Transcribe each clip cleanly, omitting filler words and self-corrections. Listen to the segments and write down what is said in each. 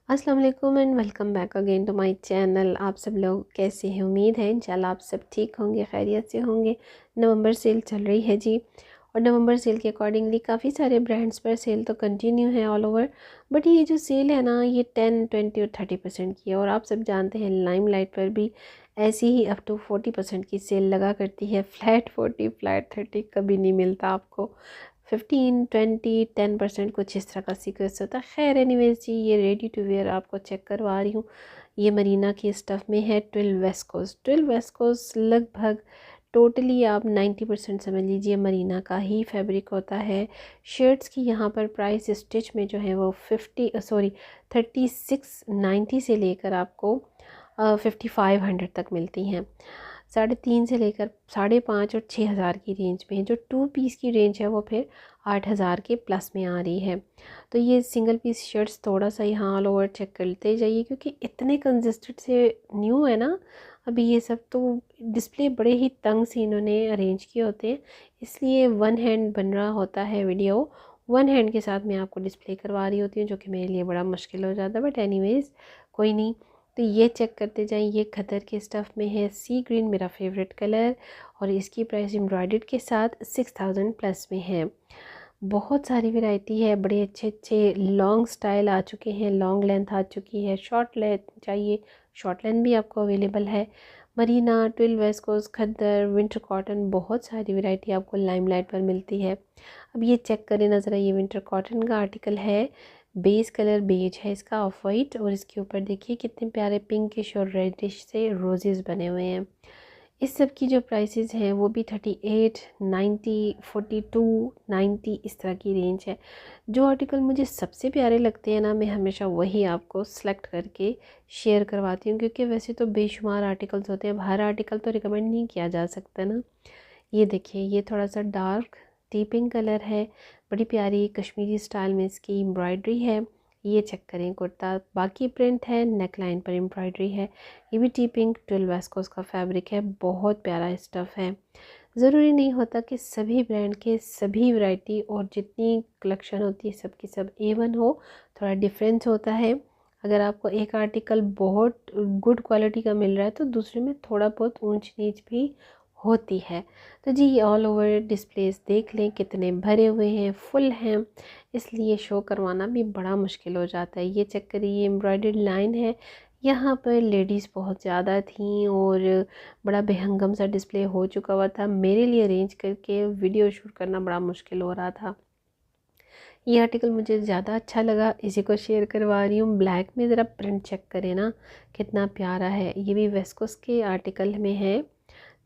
अस्सलाम वालेकुम and welcome back again to my channel. आप सब लोग कैसे हैं? उम्मीद है इंशाल्लाह आप सब ठीक होंगे, खैरियत से होंगे। नवंबर सेल चल रही है जी, और नवंबर सेल के अकॉर्डिंगली काफ़ी सारे ब्रांड्स पर सेल तो कंटिन्यू है ऑल ओवर। बट ये जो सेल है ना, ये 10, 20 और 30% की है। और आप सब जानते हैं लाइमलाइट पर भी ऐसी ही अप टू 40% की सेल लगा करती है। फ्लैट 40, फ्लैट 30 कभी नहीं मिलता आपको। 15, 20, 10% कुछ इस तरह का सीक्वेंस होता है। खैर एनीवेज जी, ये रेडी टू वेयर आपको चेक करवा रही हूँ। ये मरीना की स्टफ़ में है। 12 वेस्कोस लगभग टोटली आप 90% समझ लीजिए मरीना का ही फैब्रिक होता है। शर्ट्स की यहाँ पर प्राइस स्टिच में जो है वो 3690 से लेकर आपको 5500 तक मिलती हैं। 3.5 से लेकर 5.5 और 6,000 की रेंज में है। जो 2 पीस की रेंज है वो फिर 8,000 के प्लस में आ रही है। तो ये सिंगल पीस शर्ट्स थोड़ा सा यहाँ ऑल ओवर चेक करते जाइए, क्योंकि इतने कंजेस्टेड से न्यू है ना अभी ये सब। तो डिस्प्ले बड़े ही तंग से इन्होंने अरेंज किए होते हैं, इसलिए वन हैंड बन रहा होता है वीडियो। वन हैंड के साथ मैं आपको डिस्प्ले करवा रही होती हूँ, जो कि मेरे लिए बड़ा मुश्किल हो जाता है। बट एनीवेज कोई नहीं। तो ये चेक करते जाएं। ये खदर के स्टफ़ में है। सी ग्रीन मेरा फेवरेट कलर, और इसकी प्राइस एम्ब्रॉयडर्ड के साथ 6000 प्लस में है। बहुत सारी वैरायटी है, बड़े अच्छे अच्छे लॉन्ग स्टाइल आ चुके हैं, लॉन्ग लेंथ आ चुकी है। शॉर्ट लेंथ चाहिए, शॉर्ट लेंथ भी आपको अवेलेबल है। मरीना, 12 वेस्कोस, खद्दर, विंटर कॉटन, बहुत सारी वैरायटी आपको लाइमलाइट पर मिलती है। अब ये चेक करें नज़र, ये विंटर कॉटन का आर्टिकल है। बेस कलर बेज है इसका, ऑफ वाइट, और इसके ऊपर देखिए कितने प्यारे पिंकिश और रेडिश से रोजेस बने हुए हैं। इस सब की जो प्राइसेस हैं वो भी 38, 90, 42, 90 इस तरह की रेंज है। जो आर्टिकल मुझे सबसे प्यारे लगते हैं ना, मैं हमेशा वही आपको सेलेक्ट करके शेयर करवाती हूँ, क्योंकि वैसे तो बेशुमार आर्टिकल्स होते हैं, अब हर आर्टिकल तो रिकमेंड नहीं किया जा सकता ना। ये देखिए, ये थोड़ा सा डार्क टी पिंक कलर है। बड़ी प्यारी कश्मीरी स्टाइल में इसकी एम्ब्रॉयडरी है। ये चेक करें, कुर्ता बाकी प्रिंट है, नेक लाइन पर एम्ब्रॉयडरी है। ये भी टी पिंक 12 वेस्कोस का फैब्रिक है। बहुत प्यारा स्टफ़ है। ज़रूरी नहीं होता कि सभी ब्रांड के सभी वैरायटी और जितनी कलेक्शन होती है सब की सब A1 हो। थोड़ा डिफरेंस होता है। अगर आपको एक आर्टिकल बहुत गुड क्वालिटी का मिल रहा है तो दूसरे में थोड़ा बहुत ऊंच नीच भी होती है। तो जी, ऑल ओवर डिस्प्लेस देख लें कितने भरे हुए हैं, फुल हैं, इसलिए शो करवाना भी बड़ा मुश्किल हो जाता है। ये चेक करिए, एम्ब्रॉयडर्ड लाइन है। यहाँ पर लेडीज़ बहुत ज़्यादा थीं और बड़ा बेहंगम सा डिस्प्ले हो चुका हुआ था। मेरे लिए अरेंज करके वीडियो शूट करना बड़ा मुश्किल हो रहा था। ये आर्टिकल मुझे ज़्यादा अच्छा लगा, इसी को शेयर करवा रही हूँ। ब्लैक में ज़रा प्रिंट चेक करें ना, कितना प्यारा है। ये भी वेस्कोस के आर्टिकल में है।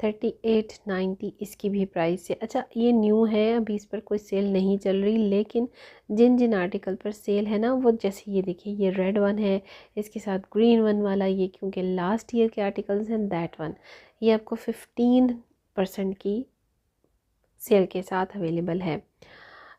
3890 इसकी भी प्राइस है। अच्छा, ये न्यू है, अभी इस पर कोई सेल नहीं चल रही, लेकिन जिन जिन आर्टिकल पर सेल है ना, वो जैसे ये देखिए, ये रेड वन है, इसके साथ ग्रीन वन वाला, ये क्योंकि लास्ट ईयर के आर्टिकल्स हैं, दैट वन, ये आपको 15% की सेल के साथ अवेलेबल है।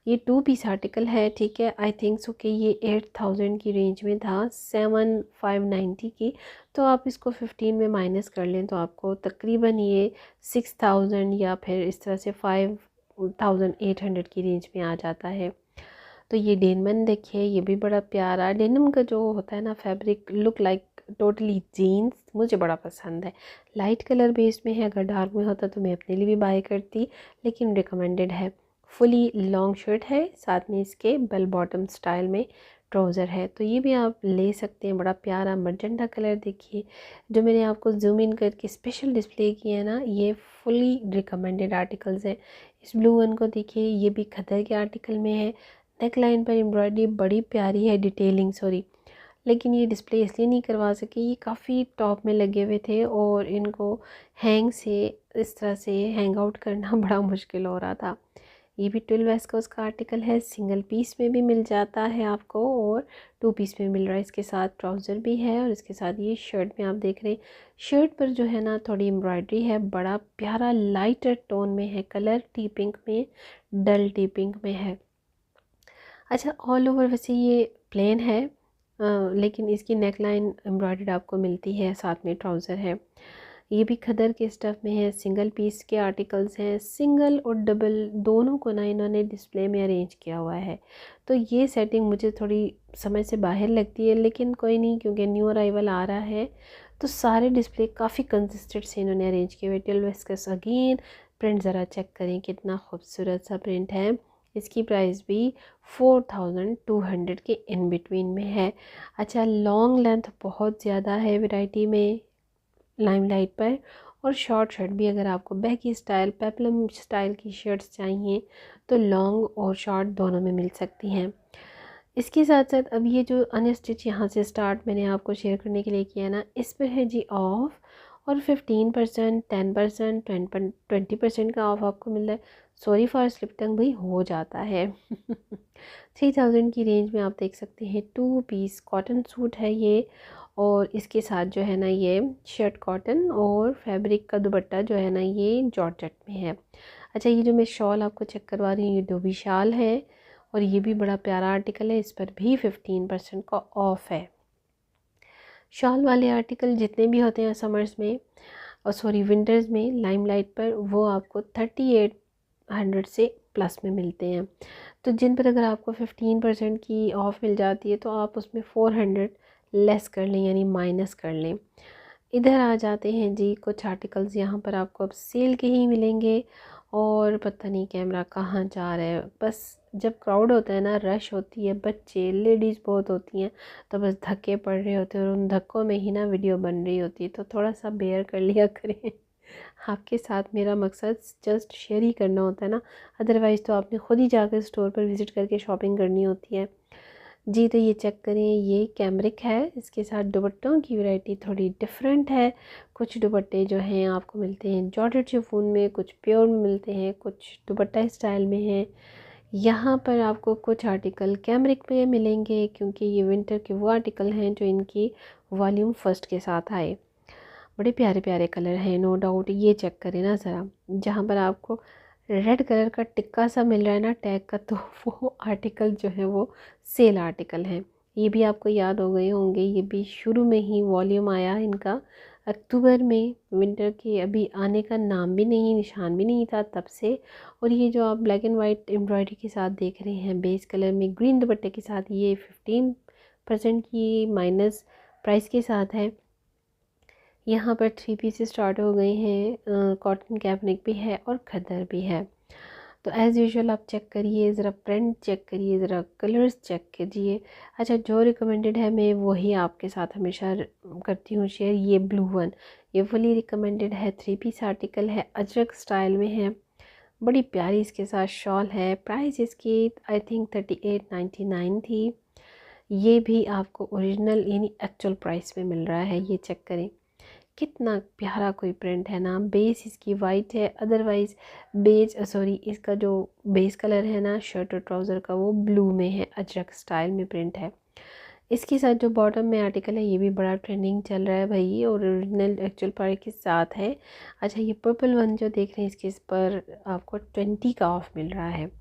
ये 2 पीस आर्टिकल है, ठीक है। आई थिंक सो कि ये 8000 की रेंज में था, 7590 की। तो आप इसको 15 में माइनस कर लें तो आपको तकरीबन ये 6000 या फिर इस तरह से 5800 की रेंज में आ जाता है। तो ये डेनमन देखिए, ये भी बड़ा प्यारा। डेनिम का जो होता है ना fabric, look like totally jeans, मुझे बड़ा पसंद है। लाइट कलर बेस में है, अगर डार्क में होता तो मैं अपने लिए भी बाय करती, लेकिन रिकमेंडेड है। फुली लॉन्ग शर्ट है, साथ में इसके बेल बॉटम स्टाइल में ट्राउज़र है, तो ये भी आप ले सकते हैं। बड़ा प्यारा मजेंटा कलर देखिए, जो मैंने आपको जूम इन करके स्पेशल डिस्प्ले किया है ना, ये फुली रिकमेंडेड आर्टिकल्स हैं। इस ब्लू वन को देखिए, ये भी खदर के आर्टिकल में है। नेक लाइन पर एम्ब्रॉयडरी बड़ी प्यारी है, डिटेलिंग सॉरी, लेकिन ये डिस्प्ले इसलिए नहीं करवा सके, ये काफ़ी टॉप में लगे हुए थे और इनको हैंग से इस तरह से हैंग आउट करना बड़ा मुश्किल हो रहा था। ये भी 12 वेस का उसका आर्टिकल है, सिंगल पीस में भी मिल जाता है आपको और 2 पीस में मिल रहा है। इसके साथ ट्राउज़र भी है और इसके साथ ये शर्ट में आप देख रहे हैं, शर्ट पर जो है ना थोड़ी एम्ब्रॉयडरी है। बड़ा प्यारा लाइटर टोन में है कलर, टी पिंक में, डल टी पिंक में है। अच्छा, ऑल ओवर वैसे ये प्लेन है, लेकिन इसकी नेक लाइन एम्ब्रॉयडर्ड आपको मिलती है, साथ में ट्राउज़र है। ये भी खदर के स्टफ़ में है, सिंगल पीस के आर्टिकल्स हैं, सिंगल और डबल दोनों को ना इन्होंने डिस्प्ले में अरेंज किया हुआ है। तो ये सेटिंग मुझे थोड़ी समझ से बाहर लगती है, लेकिन कोई नहीं, क्योंकि न्यू अराइवल आ रहा है तो सारे डिस्प्ले काफ़ी कंसिस्टेंट से इन्होंने अरेंज किए हुए। टिल वेस्कस अगेन प्रिंट ज़रा चेक करें, कितना खूबसूरत सा प्रिंट है। इसकी प्राइस भी 4200 के इन बिटवीन में है। अच्छा, लॉन्ग लेंथ बहुत ज़्यादा है वैरायटी में लाइमलाइट पर, और शॉर्ट शर्ट भी अगर आपको बैगी स्टाइल पेप्लम स्टाइल की शर्ट्स चाहिए तो लॉन्ग और शॉर्ट दोनों में मिल सकती हैं। इसके साथ साथ अब ये जो अनस्टिच यहाँ से स्टार्ट मैंने आपको शेयर करने के लिए किया ना, इस पर है जी ऑफ, और 15%, 10%, 20% का ऑफ आपको मिल रहा है। सॉरी फॉर स्लिप टंग भाई, हो जाता है 3000 की रेंज में आप देख सकते हैं 2 पीस कॉटन सूट है ये, और इसके साथ जो है ना ये शर्ट कॉटन और फैब्रिक का दुपट्टा जो है ना ये जॉर्जेट में है। अच्छा, ये जो मैं शॉल आपको चेक करवा रही हूँ ये डोबी शाल है, और ये भी बड़ा प्यारा आर्टिकल है, इस पर भी 15% का ऑफ़ है। शॉल वाले आर्टिकल जितने भी होते हैं समर्स में और सॉरी विंटर्स में लाइमलाइट पर, वो आपको 3800 से प्लस में मिलते हैं। तो जिन पर अगर आपको 15% की ऑफ़ मिल जाती है तो आप उसमें 400 लेस कर लें, यानी माइनस कर लें। इधर आ जाते हैं जी, कुछ आर्टिकल्स यहाँ पर आपको अब सेल के ही मिलेंगे, और पता नहीं कैमरा कहाँ जा रहा है। बस जब क्राउड होता है ना, रश होती है, बच्चे लेडीज़ बहुत होती हैं, तो बस धक्के पड़ रहे होते हैं, और उन धक्कों में ही ना वीडियो बन रही होती है, तो थोड़ा सा बेयर कर लिया करें आपके साथ मेरा मकसद जस्ट शेयर ही करना होता है ना, अदरवाइज़ तो आपने ख़ुद ही जाकर स्टोर पर विज़िट करके शॉपिंग करनी होती है जी। तो ये चेक करें, ये कैमरिक है, इसके साथ दुपट्टों की वैरायटी थोड़ी डिफरेंट है। कुछ दुपट्टे जो हैं आपको मिलते हैं जॉर्जेट शिफॉन में, कुछ प्योर में मिलते हैं, कुछ दुपट्टा स्टाइल में हैं। यहाँ पर आपको कुछ आर्टिकल कैमरिक में मिलेंगे, क्योंकि ये विंटर के वो आर्टिकल हैं जो इनकी वॉल्यूम फर्स्ट के साथ आए। बड़े प्यारे प्यारे कलर हैं, नो डाउट। ये चेक करें ना ज़रा, जहाँ पर आपको रेड कलर का टिक्का सा मिल रहा है ना टैग का, तो वो आर्टिकल जो है वो सेल आर्टिकल हैं। ये भी आपको याद हो गए होंगे, ये भी शुरू में ही वॉल्यूम आया इनका अक्टूबर में, विंटर के अभी आने का नाम भी नहीं, निशान भी नहीं था तब से। और ये जो आप ब्लैक एंड वाइट एम्ब्रॉयडरी के साथ देख रहे हैं बेस कलर में ग्रीन दुपट्टे के साथ, ये 15% की माइनस प्राइस के साथ है। यहाँ पर 3 पीस स्टार्ट हो गए हैं, कॉटन कैपनिक भी है और खद्दर भी है। तो एज़ यूजुअल आप चेक करिए, ज़रा प्रिंट चेक करिए, ज़रा कलर्स चेक कीजिए। अच्छा, जो रिकमेंडेड है मैं वही आपके साथ हमेशा करती हूँ शेयर। ये ब्लू वन, ये फुली रिकमेंडेड है, 3 पीस आर्टिकल है, अजरक स्टाइल में है, बड़ी प्यारी इसके साथ शॉल है। प्राइस इसकी आई थिंक 3899 थी। ये भी आपको ओरिजिनल यानी एक्चुअल प्राइस में मिल रहा है। ये चेक करें, कितना प्यारा कोई प्रिंट है ना। बेस इसकी वाइट है, अदरवाइज़ इसका जो बेस कलर है ना शर्ट और ट्राउज़र का, वो ब्लू में है, अजरक स्टाइल में प्रिंट है। इसके साथ जो बॉटम में आर्टिकल है ये भी बड़ा ट्रेंडिंग चल रहा है भाई, और ओरिजिनल एक्चुअल प्राइस के साथ है। अच्छा, ये पर्पल वन जो देख रहे हैं, इसके इस पर आपको 20 का ऑफ मिल रहा है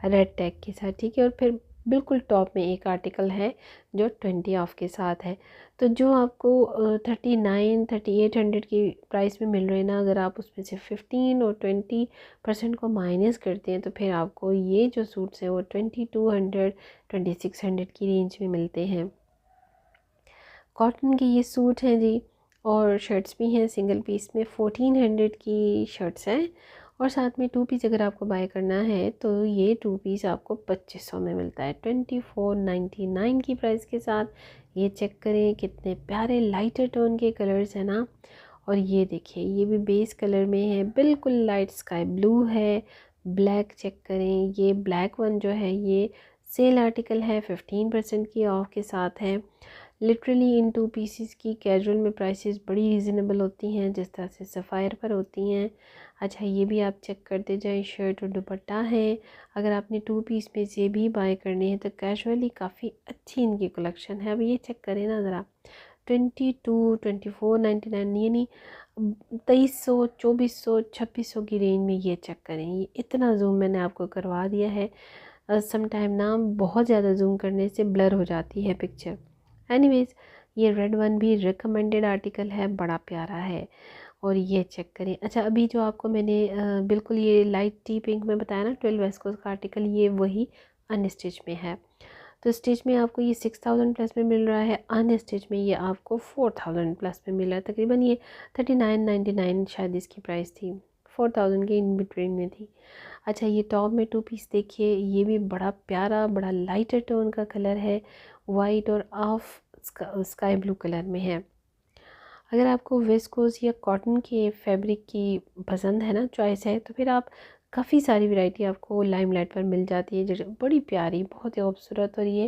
रेड टैग के साथ, ठीक है। और फिर बिल्कुल टॉप में एक आर्टिकल है जो 20 ऑफ के साथ है। तो जो आपको 3800 की प्राइस में मिल रहे हैं ना, अगर आप उसमें से 15 और 20% को माइनस करते हैं तो फिर आपको ये जो सूट्स हैं वो 2200 2600 की रेंज में मिलते हैं। कॉटन के ये सूट हैं जी, और शर्ट्स भी हैं सिंगल पीस में, 1400 की शर्ट्स हैं, और साथ में 2 पीस अगर आपको बाय करना है तो ये 2 पीस आपको 2500 में मिलता है, 2499 की प्राइस के साथ। ये चेक करें, कितने प्यारे लाइटर टोन के कलर्स हैं ना। और ये देखिए, ये भी बेस कलर में है, बिल्कुल लाइट स्काई ब्लू है। ब्लैक चेक करें, ये ब्लैक वन जो है ये सेल आर्टिकल है, 15% की ऑफ के साथ है। लिटरली इन 2 पीसीस की कैजुअल में प्राइसेस बड़ी रीज़नेबल होती हैं, जिस तरह से सफ़ायर पर होती हैं। अच्छा, ये भी आप चेक करते जाएं, शर्ट और दुपट्टा है। अगर आपने 2 पीस में से भी बाय करने हैं तो कैजुअली काफ़ी अच्छी इनकी कलेक्शन है। अब ये चेक करें ना ज़रा, 2499 यानी 2300, 2400, 2600 की रेंज में। ये चेक करें, ये इतना जूम मैंने आपको करवा दिया है। सम टाइम ना बहुत ज़्यादा जूम करने से ब्लर हो जाती है पिक्चर। एनीवेज़, ये रेड वन भी रिकमेंडेड आर्टिकल है, बड़ा प्यारा है। और ये चेक करें। अच्छा, अभी जो आपको मैंने बिल्कुल ये लाइट टी पिंक में बताया ना 12 वेस्कोस का आर्टिकल, ये वही अनस्टिच में है। तो स्टिच में आपको ये 6000 प्लस में मिल रहा है, अनस्टिच में ये आपको 4000 प्लस में मिल रहा है। तकरीबन ये 39.99 शायद इसकी प्राइस थी, 4000 के इन बिटवीन में थी। अच्छा, ये टॉप में 2 पीस देखिए, ये भी बड़ा प्यारा, बड़ा लाइटर टोन का कलर है, वाइट और ऑफ स्काई ब्लू कलर में है। अगर आपको विस्कोस या कॉटन के फैब्रिक की पसंद है ना, चॉइस है, तो फिर आप काफ़ी सारी वैरायटी आपको लाइमलाइट पर मिल जाती है, जो बड़ी प्यारी, बहुत ही खूबसूरत, और ये